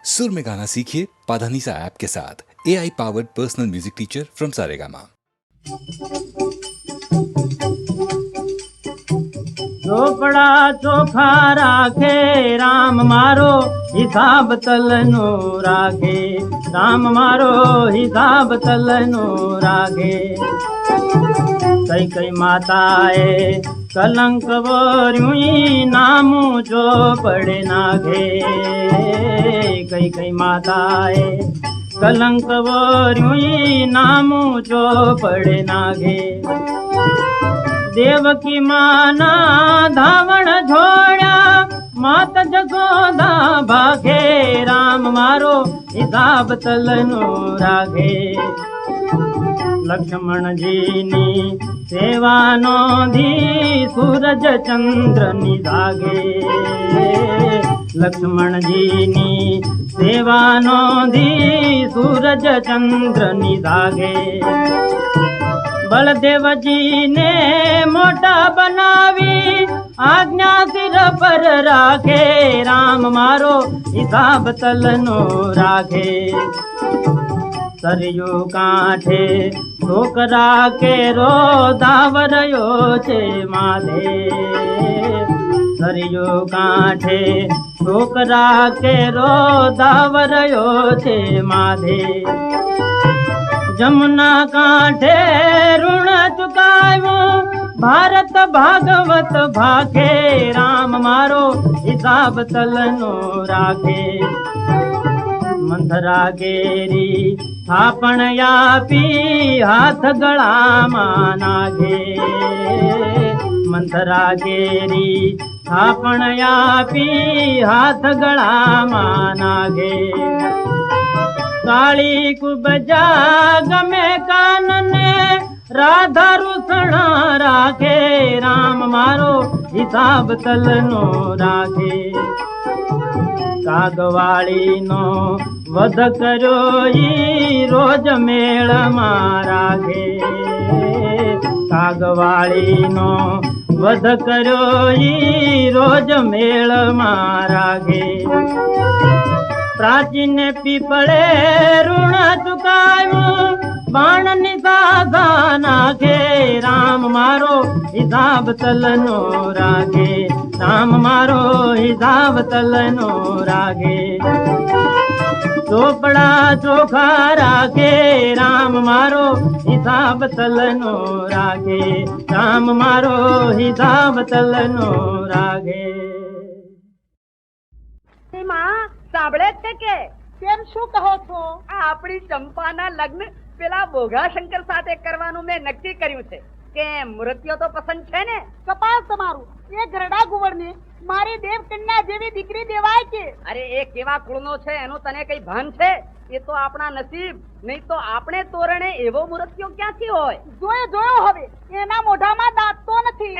सुर में गाना सीखिए पाधानीसा ऐप के साथ। AI powered personal music teacher from Saregama. ચોપડા ચોખા રાખે રામ મારો હિસાબ તલનો રાખે, રામ મારો હિસાબ તલનો રાખે. કઈ કઈ માતાએ કલંક વર્યું નામું ચોપડે નાખે, કઈ કઈ માતાએ કલંક વર્યું નામું ચોપડે નાખે. देवकी माना धावण छोड़ा मात जसोदा भागे, राम मारो हिसाब तलनो रागे. लक्ष्मण जी नी सेवानो धी सूरज चंद्र निधागे, लक्ष्मण जी नी सेवानो धी सूरज चंद्र निधागे. बलदेव जी ने मोटा बनावी आज्ञा सिर पर राखे, राम मारो हिसाब तलनो राखे. सरयू कांठे छोकरा के रो दावरयो छे माधे, सरयू कांठे छोकरा के रो दावरयो छे माधे. जमुना कांठे ऋण चुकायो भारत भागवत भागे, राम मारो हिसाब तलनो राखे. मंथरा गेरी थापण यापी हाथ गळा नागे, मंथरा गेरी थापण यापी हाथ गळा नागे. काली कुबजा गमे कानने राधा रुसणा राखे, राम मारो हिसाब तलनो राखे. कागवाड़ी नो वध करो ई रोज मेल राखे, कागवाड़ी नो वध करो ई रोज मेल राखे. प्राचीन पीपळे ऋण चुकायो बाण निसादा नाखे, राम मारो हिसाब तलनो रागे, राम मारो हिसाब तलनो रागे. ચોપડા ચોખા રાખે રામ મારો હિસાબ તલનો રાગે, રામ મારો હિસાબ તલનો રાગે. સાંભળે છે કે કેમ શું કહો છો? આ આપણી ચંપાના લગ્ન પેલા બોઘાશંકર સાથે કરવાનું મેં નક્કી કર્યું છે. કે મૂર્તિઓ તો પસંદ છે ને? કપાસ તમારું, એ ઘરડા ગુવળને મારી દેવ કન્યા જેવી દીકરી દેવાય કે? અરે એ કેવા કુળનો છે એનું તને કઈ ભાન છે? એ તો આપણા નસીબ, નહીં તો આપણે તોરણે એવો મૂર્તિઓ ક્યાંથી હોય? જોયો હવે એના મોઢામાં દાંત તો નથી.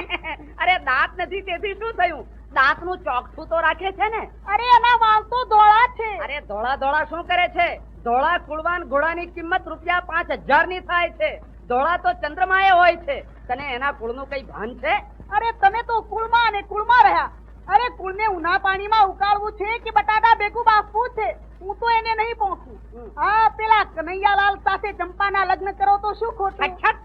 અરે દાંત નથી તેથી શું થયું? દાંતનું ચોકઠું તો રાખે છે ને? અરે એના વાળ તો ધોળા છે. અરે ધોળા ધોળા શું કરે છે? ધોળા કુળવાન ઘોડાની કિંમત ₹5000 ની થાય છે. ધોળા તો ચંદ્રમાએ હોય છે. તને એના કુળનું કઈ ભાન છે? અરે તમે તો કુળમાં અને કુળમાં રહ્યા. અરે કુળને ઉના પાણીમાં ઉકાળવું છે કે બટાટા ભેગું બાફવું છે? હું તો એને નહીં પહોંચું. હા, પેલા કનૈયાલાલ સાથે ચંપાના લગ્ન કરો તો શું ખોટું? અચ્છા,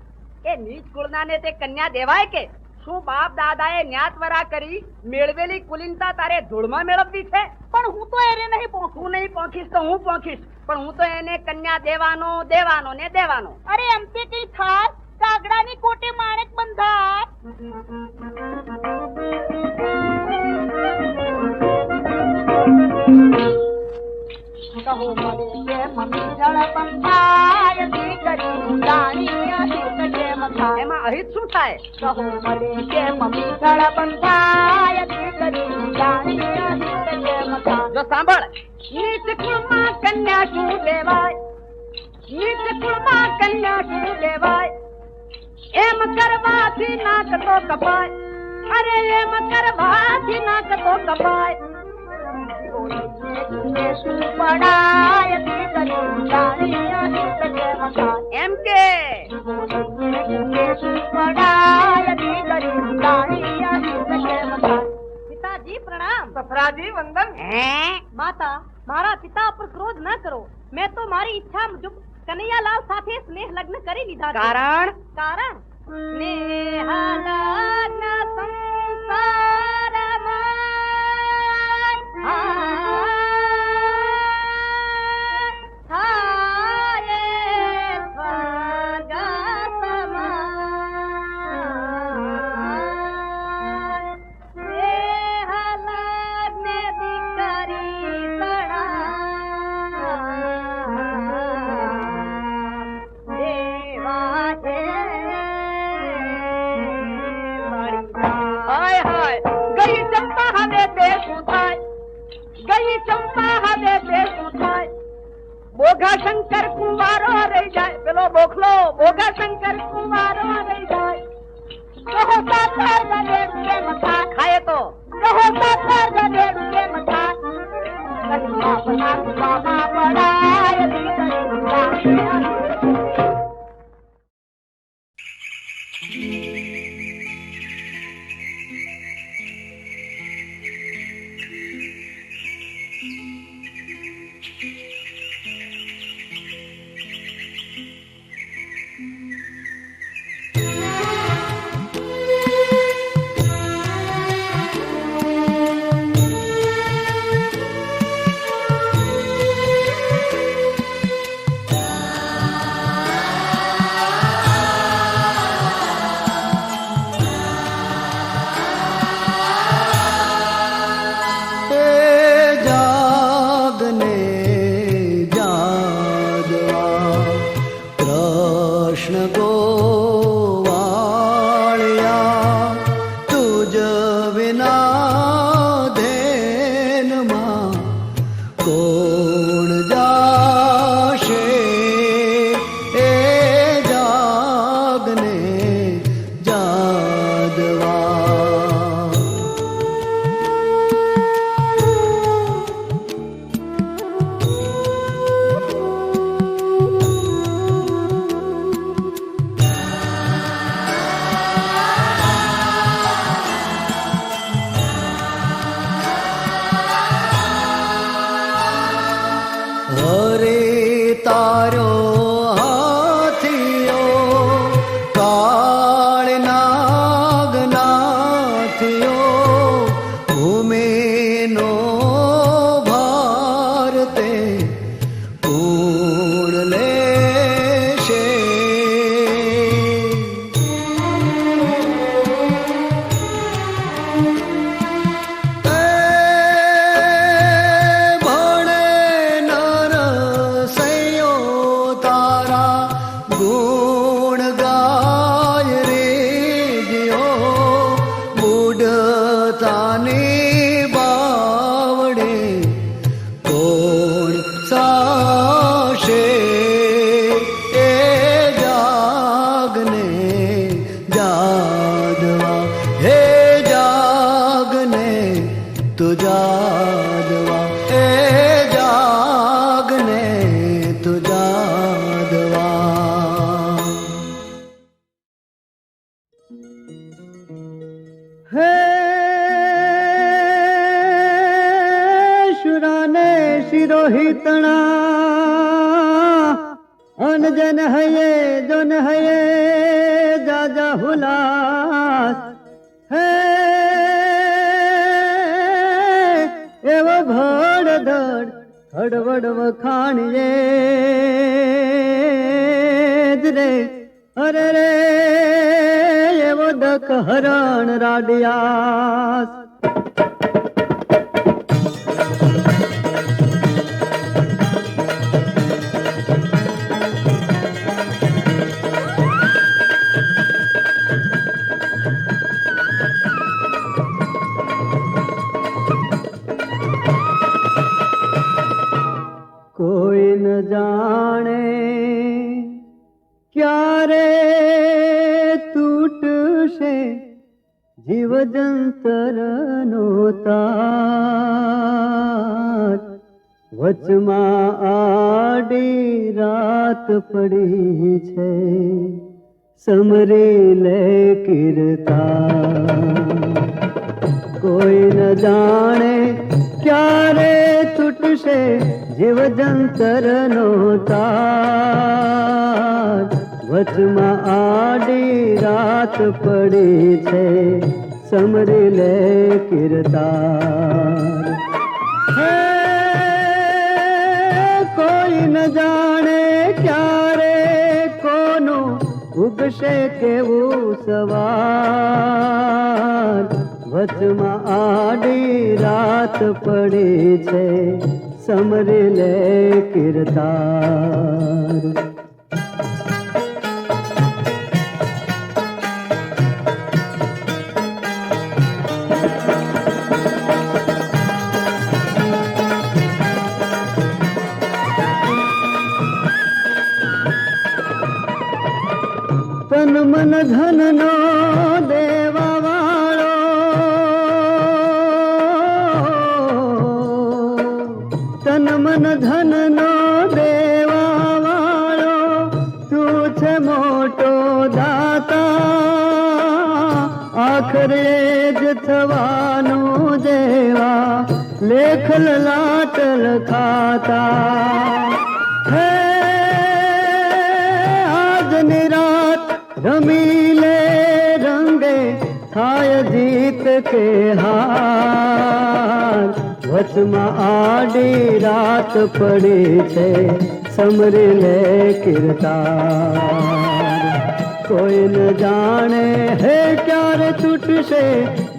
એ નીચ કુળનાને તે કન્યા દેવાય કે? શું બાપ દાદાએ ન્યાતવરા કરી મેળવેલી કુલીનતા તારે ધૂળમાં મેળવવી છે? પણ હું તો એને નહીં પહોંચું. હું નહીં પહોંચીશ તો હું પહોંચીશ, પણ હું તો એને કન્યા દેવાનો દેવાનો ને દેવાનો. અરે એમ તે કઈ થાય? કાગડાની કોટે માણેક બંધાય. કહો મને કે મમ્મી જળ બંધાય દીકરી રાણી કે મથા. એમાં અહિત શું થાય? કહો મને કે મમ્મી જળ બંધાય દીકરી રાણી કે મથા. જો સાંભળ, નીચ કુળમાં કન્યા શું દેવાય? નીચ કુળમાં કન્યા શું દેવાય? એમ કરવાથી નાક તો કપાય. અરે એમ કરવાથી નાક તો કપાય. શું પડાય દીકરી રાણી કે મથા. એમ કે શું પડાય દીકરી રાણી કે મથા. પ્રણામ. સસરાજી વંદન. હે માતા મારા પિતા પર ક્રોધ ન કરો. મેં તો મારી ઈચ્છા મુજબ કનૈયાલાલ સાથે સ્નેહ લગ્ન કરી લીધા છે. કારણ સ્નેહ લગ્ન બોગા શંકર કુંવારો રહી જાય. પેલો બોખલો બોગા શંકર કુંવારો રહી જાય. કહો સાકર ગધેડું કે મથા ખાય તો કહો સાકર ગધેડું કે મથા બાબા પડાય शिरोहितना अनजन हये जन हये जाजा हुलास है एवो भड़ धड़ हड़बड़ वखाणिए रे अरे रे एवो दक हरण राडियास कोई न जाने क्या रे टूट से जीव जंतर नो तार वचमा आडी रात पड़ी छे समरी ले कीरता कोई न जाने क्या रे टूट તૂટશે જીવ જંતરનો તાર, વચમાં આડી રાત પડી છે સમરી લે કિરતાર. હે કોઈ ન જાણે ક્યારે કોનું ઉગશે કેવું સવાર, વચમાં આડી રાત પડી છે સમરી લે કિરતાર. તન મન ધનનો દેવા વાળો, તન મન ધનનો દેવા વાળો તું છે મોટો દાતા, આખરે જ થવાનું જેવા લેખ લલાટ લખાતા. હે આજની રાત રમી લે રંગે થાય જીત કે હાર, વચમાં આડી રાત પડી છે સમરી લે કિરતાર. કોઈ ન જાણે હે ક્યારે તૂટશે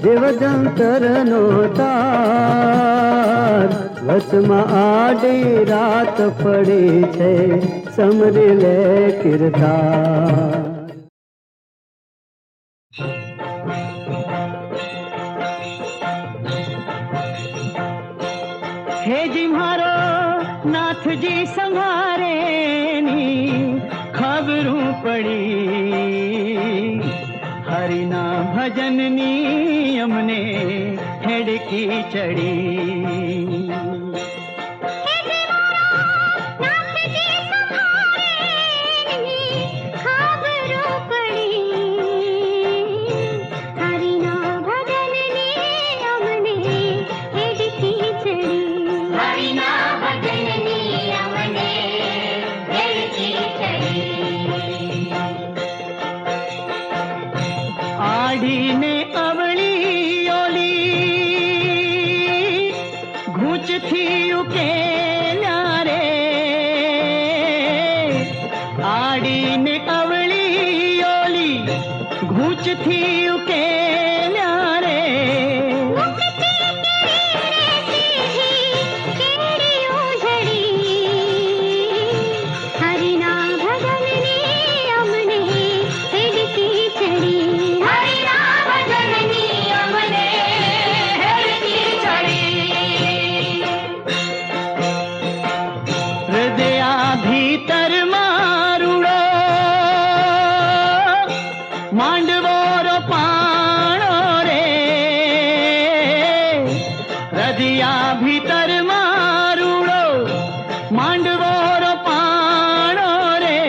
જીવ જંતરનો તાર, વચમાં આડી રાત પડી છે સમરી લે કિરતાર. હેજી મારો નાથજી સંહારેની ખબરું પડી, હરિના ભજનની અમને હેડકી ચડી. આડીને અવળી ઓલી ઘૂંચથી ઉકેલ્યા રે, આડીને અવળી ઓલી ઘૂંચથી ઉકેલ્યા રે. ભીતર મારુડો માંડવો રો પાણો રે, હૃદયા ભીતર મારુડો માંડવો રો પાણો રે.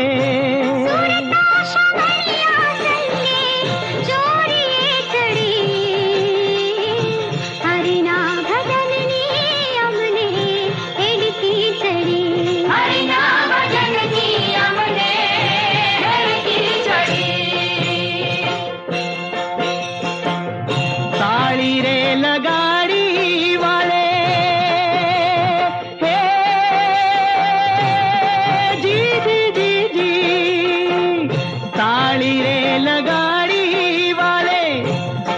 તાળી રે લગાડી વાલે હે જી જી જી જી, તાળી રે લગાડી વાલે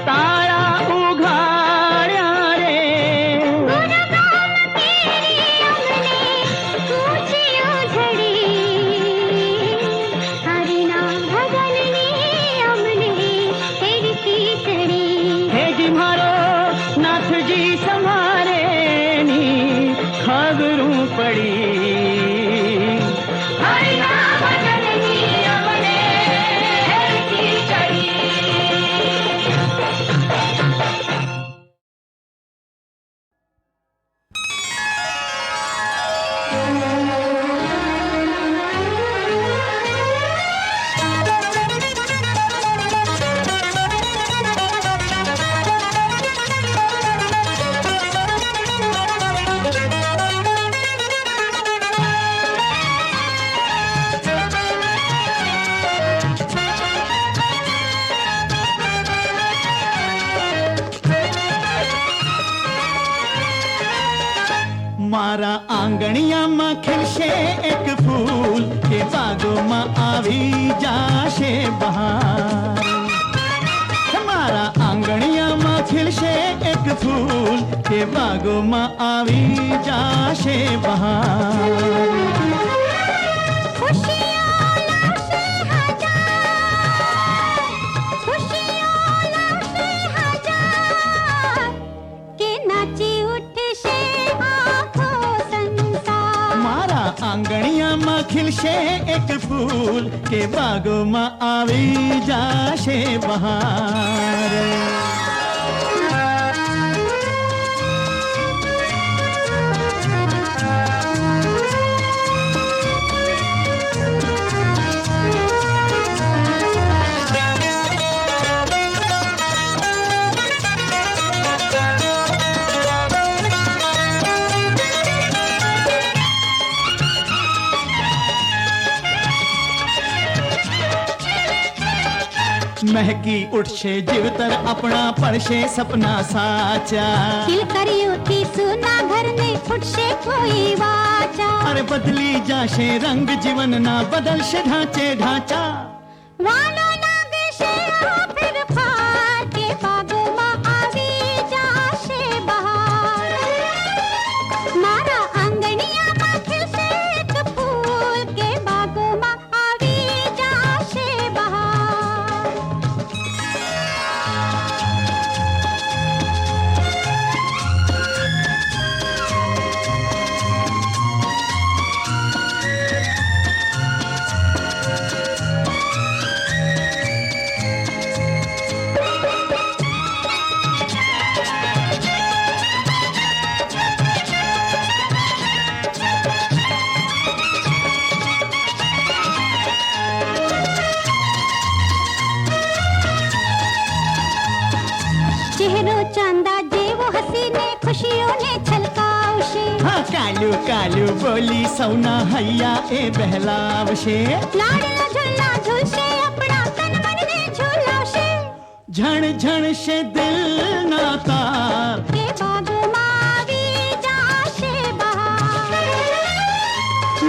તાળા ઉઘાડ્યા રે. હેજી મારો નાથજી સંહારેની ખબરું પડી, હરિના ભજનની અમને હેડકી ચડી. आंगणिया में खिलशे एक फूल के बागों में आवी जाशे बहार हमारा आंगणिया में खिलशे एक फूल के बागों में आवी जाशे बहार आंगणिया में खिलशे एक फूल के बागों में आवी जाशे बहार महकी उठशे जीवतर अपना पड़शे सपना साचा खिलकरी उठी सुना घर में फुटशे कोई वाचा अरे बदली जाशे रंग जीवन ना बदलशे ढांचे ढांचा वालो लागे शे फिर फार के बागों में आवी जाशे बहार मारा आंगणिया में खिलशे एक फूल के बागों में आवी जाशे बहार चेहरो चांदा जेवो हसीने खुशियों ने छलकावशे हाँ कालू कालू बोली सौना हैया ए बहलावशे लाडला झुल्ला झुलशे अपना तन मन ने झुलावशे झण झण से दिल ना तार के बागों में आवी जाशे बहार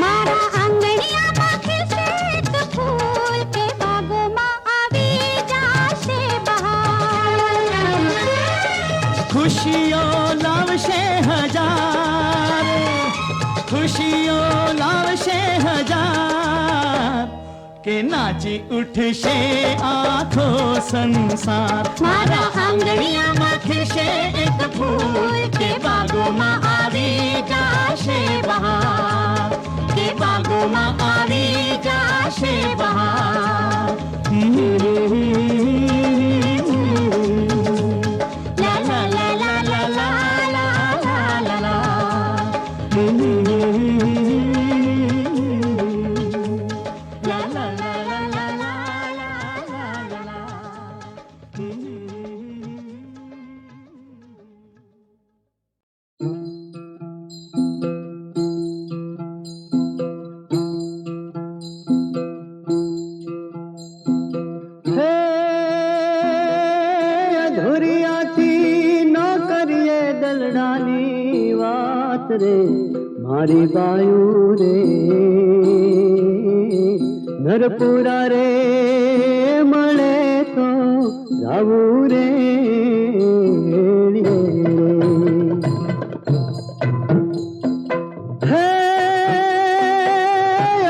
मारा आंगणिया में खिलशे एक फूल के बागों में आवी जाशे बहार खुशियों लावशे हजार खुशियों लावशे हजार के नाची उठशे आँखों संसार मारा आंगणिया में खिलशे एक फूल के बागों में आवी जाशे बहार के बागों में आवी जाशे बहार ला ला ला ला ला ला ला ला ला ला ला ला ला ला ला हे अधूरिया थी नौकरिए दलडानी वात रे मारी बायू रे नरपुरा रे मळे तो रावू रे हे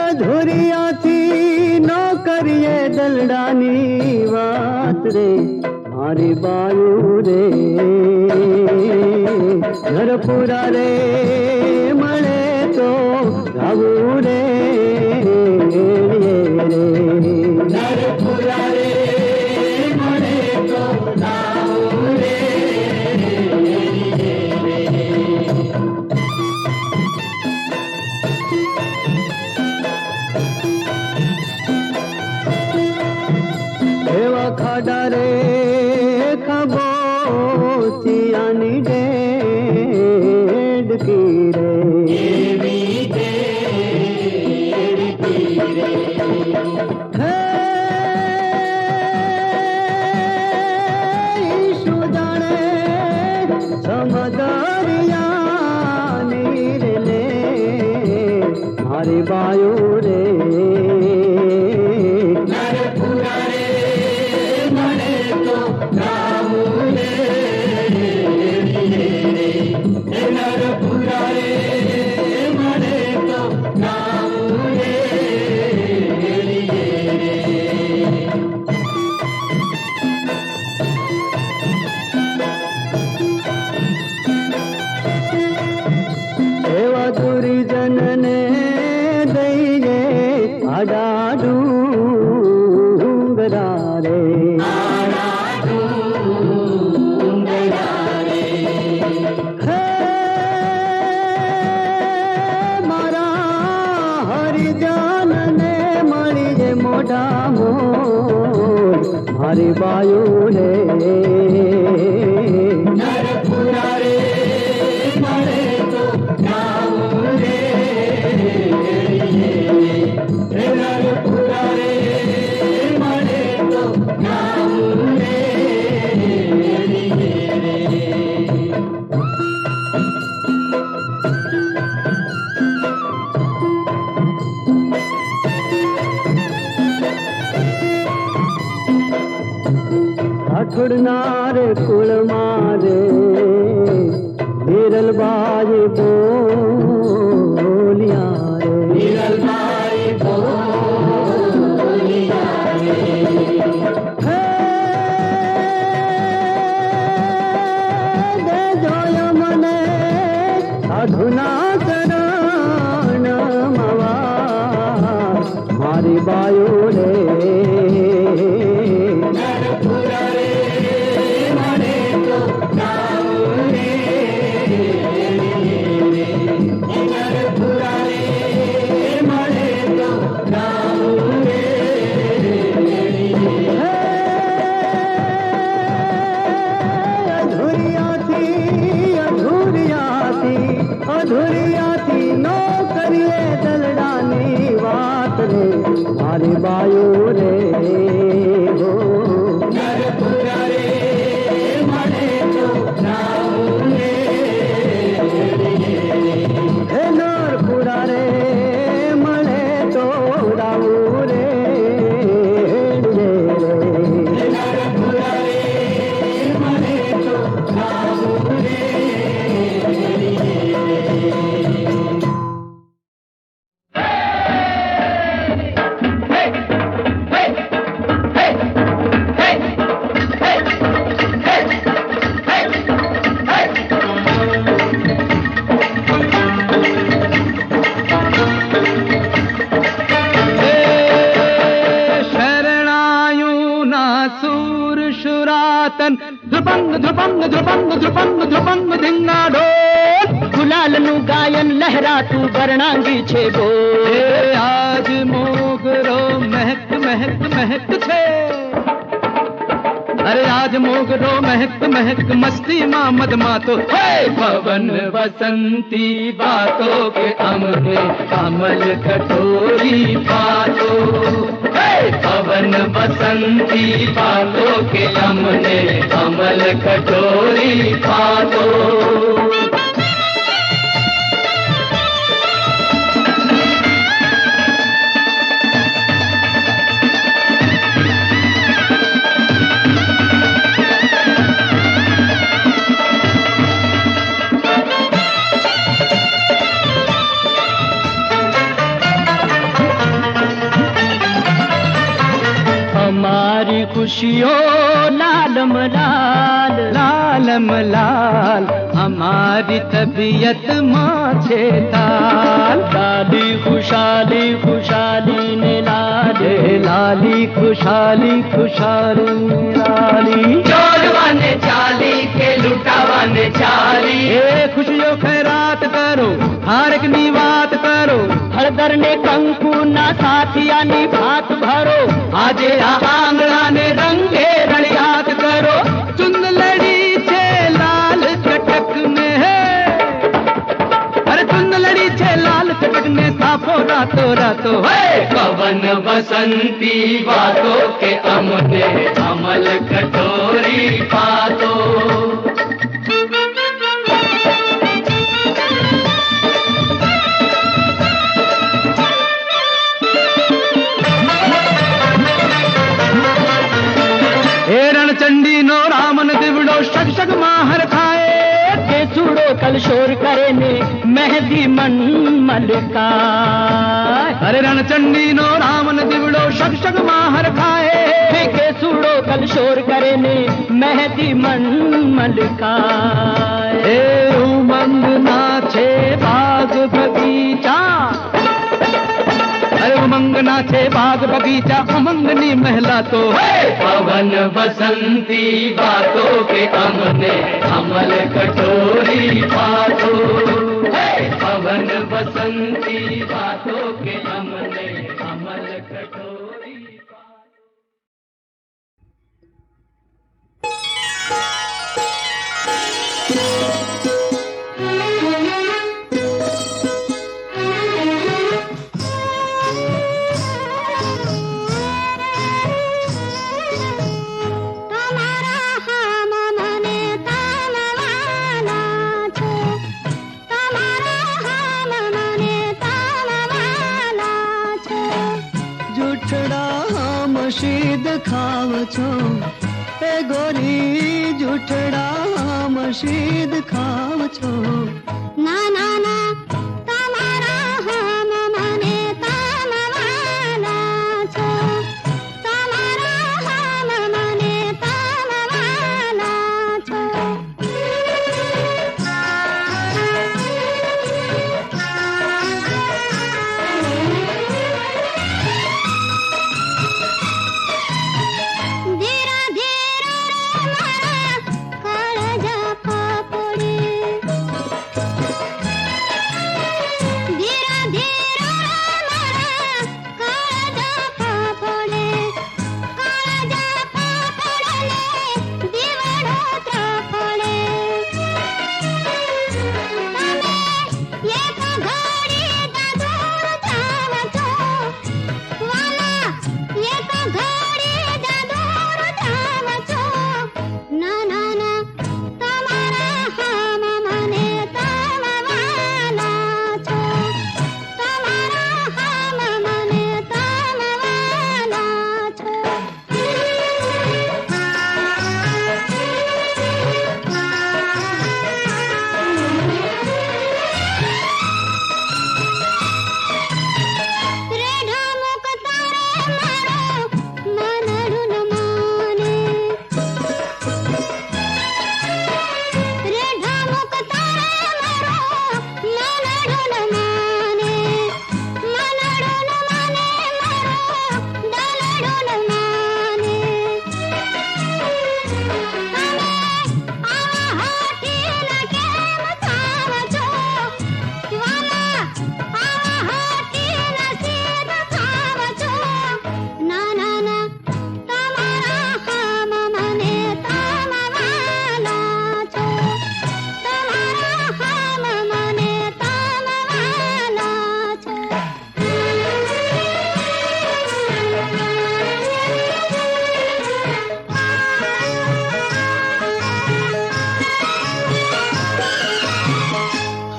अधूरिया थी नौकरिए दलडानी वात रे मारी बायू रे नरपुरा रे मळे तो रावू रे नरपुरा रे मळे तो रावू रे एवा खाडा रे खबोचियानी डेड की रे हे ईशु जाने समदरिया नीर ले मारी बायू रे नरपुरा रे मणे तो रामू रे नरपुरा रे मणे तो रामू रे एवा दुरी जनने दईने आडाडू गरारे हे मारा हरिजन ने मળી જે મોઢા મોર મારી બાયુ રે नरपुरा रे मणे तो रामू रे नरपुरा रे मणे तो रामू रे ठाठुरनार कुल मारे हिरल बाजी बोलिया रे हिरलबाई बोलिया रे हे दे जोयो मने साधुना चरण मवा मारी बायू रे नरपुरा रे मणे तो रामू रे नरपुरा रे मणे तो रामू रे अधूरियाती नौकरिए दलडानी वात रे मारी बायू रे हो नरपुरा रे मणे तो रामू रे हे नरपुरा रे मळे तो रामू रे नरपुरा रे मणे तो रामू रे शरणायु नासूर शुरातन ध्रुपंग ध्रुपंग ध्रुपंग ध्रुपंग ध्रुपंग धिंगा ढोल गुलाल नु गायन लहरा तू वर्णांगी छे बोल आज मोगरो महक महक महक छे अरे आज मोगरो महक महक मस्ती माँ मदमा तो पवन बसंती बातों के अमरे कमल कटोरी बातों पवन बसंती बातों के अमरे कमल कटोरी बातों हमारी खुशियों लालम लाल लालम लाल हमारी तबीयत माथे ताल लाली खुशाली खुशाली ने लाले लाली खुशाली खुशाली लाली चोरवाने चाली के लुटावाने चाली ए खुशियों खैरात करो हारक नी बात करो हरदर ने कंकु ना साथिया नी भात भरो आजे आंगणा ने रंगे रड़ियात करो चुन लड़ी छे लाल चटक में है अरे चुन लड़ी छे लाल चटक में साफो रातो रातो है पवन बसंती बातों के अमले अमल कटोरी बातों कल शोर करे ने मेहदी मन मलका अरे रणचंडी नो रामन दिवड़ो शक शक माहर खाए के सूड़ो कल शोर करे ने मेहदी मन मलका ए उमंग नाचे बाग बगीचा अरे उमंग नाचे बाग बगीचा उमंगनी महला तो पवन बसंती बातों के अमने अमल कटोरी बातों पवन बसंती बातों के अमने अमल कटोरी મશીદ ખાવ છો એ ગોરી જૂઠડા મશીદ ખાવ છો ના ના ના તમારા હમ મને તમવાલા છો તમારા હમ મને તમવાલા છો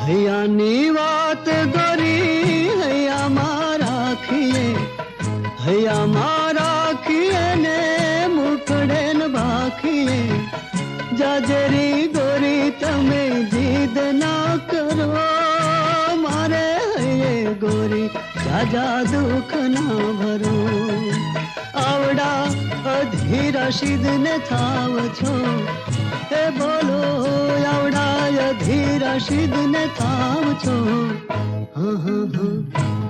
હૈયાની વાત ગોરી હૈયામાં રાખીએ હૈયામાં રાખીએ ને મુખડે ન ભાખીએ જાજરી ગોરી તમે જીદ ના કરો મારે હૈયે ગોરી જાજા દુઃખ ના ભરો આવડા અધીરા શીદ ને થાવ છો એ બોલો આવડા અધીરા શીદ ને થાવ છો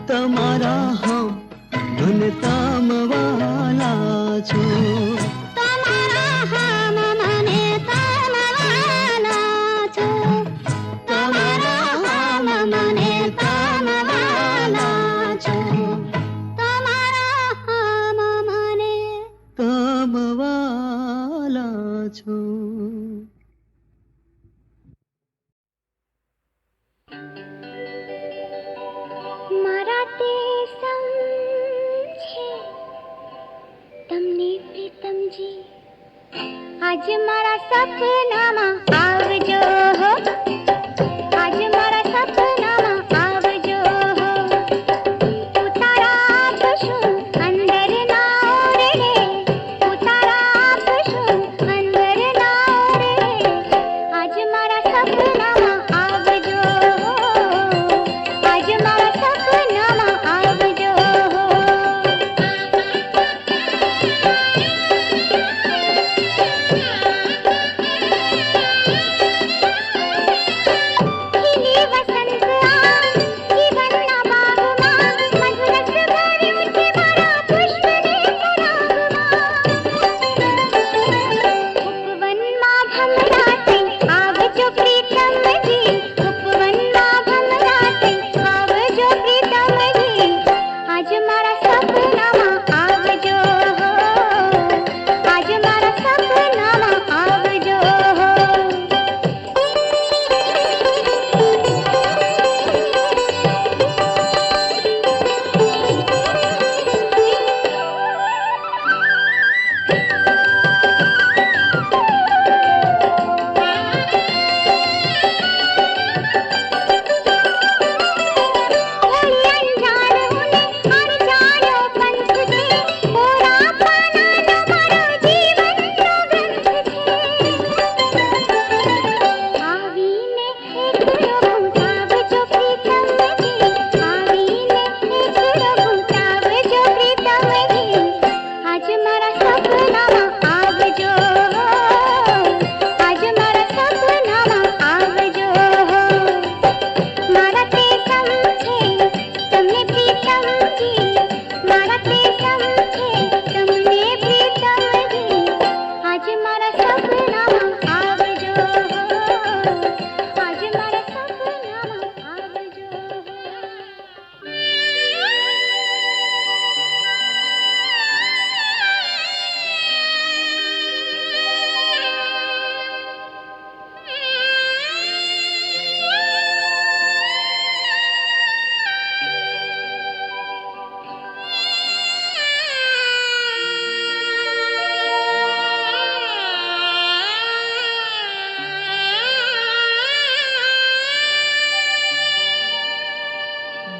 તમારા હમ મને તામવાલા છો તમારા હમ મને તમવાલા છો તમારા હમ મને તમવાલા છો તમારા હમ મને તામવાલા છો મરાઠે સમજે તમને પ્રીતમજી આજ મારા સપનામાં આવજો હો આજ મારા સપનામાં આવજો હો ઉતારા આપશું અંદર ના ઓરડે ઉતારા આપશું અંદર ના ઓરડે આજ મારા સપનામાં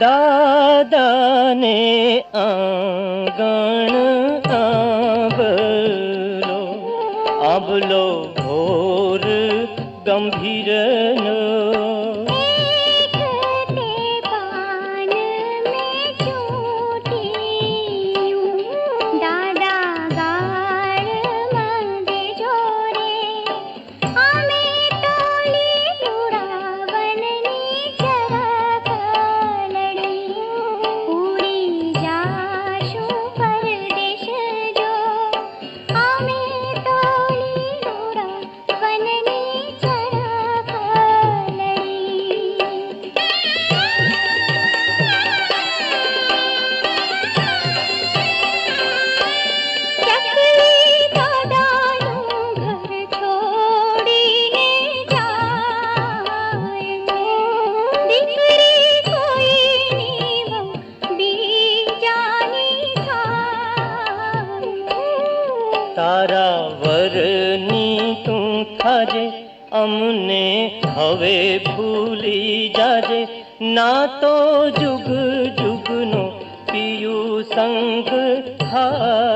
દાદા ને આંગણ આંબલો ઘોર ગંભીરનો તારા વરની તું થાજે અમને હવે ભૂલી જાજે ના તો જુગ જુગનો પિયું સંગ થાય